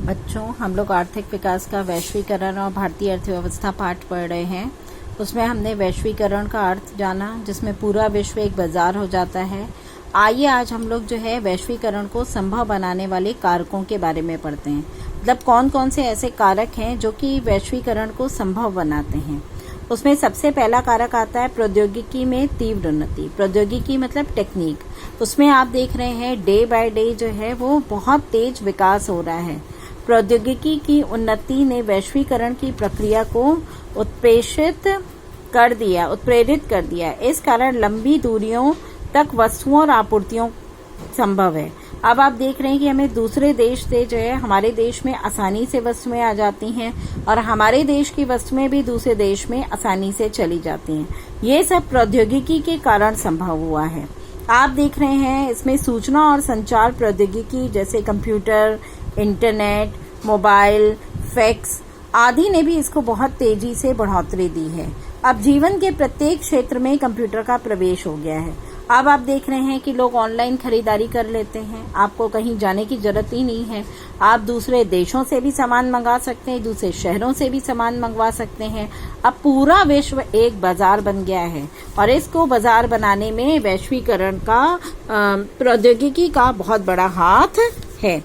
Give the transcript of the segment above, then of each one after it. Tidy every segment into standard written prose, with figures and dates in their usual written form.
बच्चों, हम लोग आर्थिक विकास का वैश्वीकरण और भारतीय अर्थव्यवस्था पाठ पढ़ रहे हैं। उसमें हमने वैश्वीकरण का अर्थ जाना, जिसमें पूरा विश्व एक बाजार हो जाता है। आइए आज हम लोग जो है वैश्वीकरण को संभव बनाने वाले कारकों के बारे में पढ़ते हैं। मतलब कौन कौन से ऐसे कारक हैं जो कि वैश्वीकरण को संभव बनाते हैं। उसमें सबसे पहला कारक आता है प्रौद्योगिकी में तीव्र उन्नति। प्रौद्योगिकी मतलब टेक्निक। उसमें आप देख रहे हैं डे बाय डे जो है वो बहुत तेज विकास हो रहा है। प्रौद्योगिकी की उन्नति ने वैश्वीकरण की प्रक्रिया को उत्प्रेरित कर दिया। इस कारण लंबी दूरियों तक वस्तुओं और आपूर्तियों संभव है। अब आप देख रहे हैं कि हमें दूसरे देश से जो है हमारे देश में आसानी से वस्तुएं आ जाती हैं और हमारे देश की वस्तुएं भी दूसरे देश में आसानी से चली जाती हैं। ये सब प्रौद्योगिकी के कारण संभव हुआ है। आप देख रहे हैं इसमें सूचना और संचार प्रौद्योगिकी जैसे कंप्यूटर, इंटरनेट, मोबाइल, फैक्स आदि ने भी इसको बहुत तेजी से बढ़ोतरी दी है। अब जीवन के प्रत्येक क्षेत्र में कंप्यूटर का प्रवेश हो गया है। अब आप देख रहे हैं कि लोग ऑनलाइन खरीदारी कर लेते हैं। आपको कहीं जाने की जरूरत ही नहीं है। आप दूसरे देशों से भी सामान मंगा सकते हैं, दूसरे शहरों से भी सामान मंगवा सकते हैं। अब पूरा विश्व एक बाजार बन गया है और इसको बाजार बनाने में वैश्वीकरण का प्रौद्योगिकी का बहुत बड़ा हाथ है।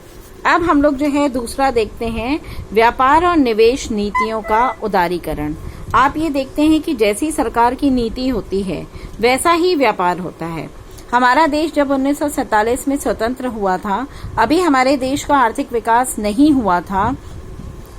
अब हम लोग जो है दूसरा देखते हैं व्यापार और निवेश नीतियों का उदारीकरण। आप ये देखते हैं कि जैसी सरकार की नीति होती है वैसा ही व्यापार होता है। हमारा देश जब 1947 में स्वतंत्र हुआ था, अभी हमारे देश का आर्थिक विकास नहीं हुआ था,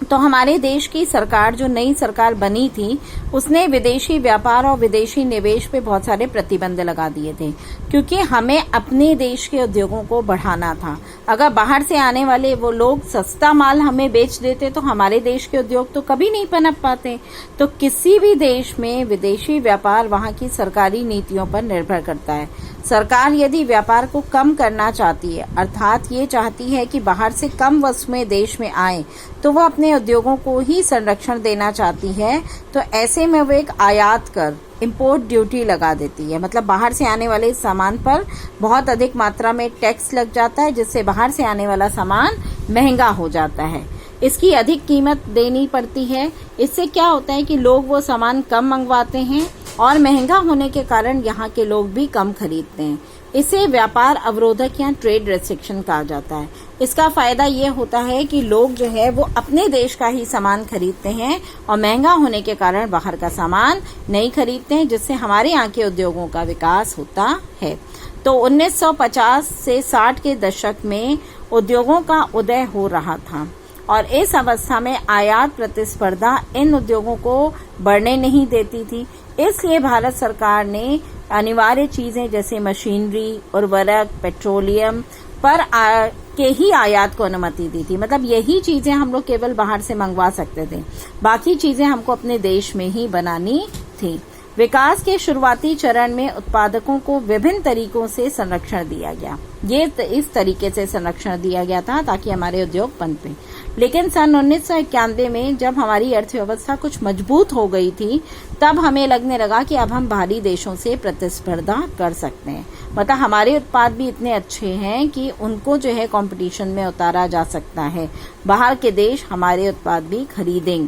तो हमारे देश की सरकार जो नई सरकार बनी थी उसने विदेशी व्यापार और विदेशी निवेश पे बहुत सारे प्रतिबंध लगा दिए थे, क्योंकि हमें अपने देश के उद्योगों को बढ़ाना था। अगर बाहर से आने वाले वो लोग सस्ता माल हमें बेच देते तो हमारे देश के उद्योग तो कभी नहीं पनप पाते। तो किसी भी देश में विदेशी व्यापार वहाँ की सरकारी नीतियों पर निर्भर करता है। सरकार यदि व्यापार को कम करना चाहती है, अर्थात ये चाहती है कि बाहर से कम वस्तुएं देश में आए, तो वो अपने उद्योगों को ही संरक्षण देना चाहती है। तो ऐसे में वो एक आयात कर, इंपोर्ट ड्यूटी लगा देती है। मतलब बाहर से आने वाले सामान पर बहुत अधिक मात्रा में टैक्स लग जाता है, जिससे बाहर से आने वाला सामान महंगा हो जाता है। इसकी अधिक कीमत देनी पड़ती है। इससे क्या होता है कि लोग वो सामान कम मंगवाते हैं और महंगा होने के कारण यहाँ के लोग भी कम खरीदते हैं। इसे व्यापार अवरोधक या ट्रेड रेस्ट्रिक्शन कहा जाता है। इसका फायदा ये होता है कि लोग जो है वो अपने देश का ही सामान खरीदते हैं और महंगा होने के कारण बाहर का सामान नहीं खरीदते हैं, जिससे हमारे यहाँ के उद्योगों का विकास होता है। तो 1950 से 60 के दशक में उद्योगों का उदय हो रहा था और इस अवस्था में आयात प्रतिस्पर्धा इन उद्योगों को बढ़ने नहीं देती थी। इसलिए भारत सरकार ने अनिवार्य चीजें जैसे मशीनरी, उर्वरक, पेट्रोलियम पर के ही आयात को अनुमति दी थी। मतलब यही चीजें हम लोग केवल बाहर से मंगवा सकते थे, बाकी चीजें हमको अपने देश में ही बनानी थी। विकास के शुरुआती चरण में उत्पादकों को विभिन्न तरीकों से संरक्षण दिया गया। ये इस तरीके से संरक्षण दिया गया था ताकि हमारे उद्योग पनपे। लेकिन सन 1991 में जब हमारी अर्थव्यवस्था कुछ मजबूत हो गई थी, तब हमें लगने लगा कि अब हम बाहरी देशों से प्रतिस्पर्धा कर सकते हैं। मतलब हमारे उत्पाद भी इतने अच्छे हैं कि उनको जो है कंपटीशन में उतारा जा सकता है। बाहर के देश हमारे उत्पाद भी खरीदेंगे।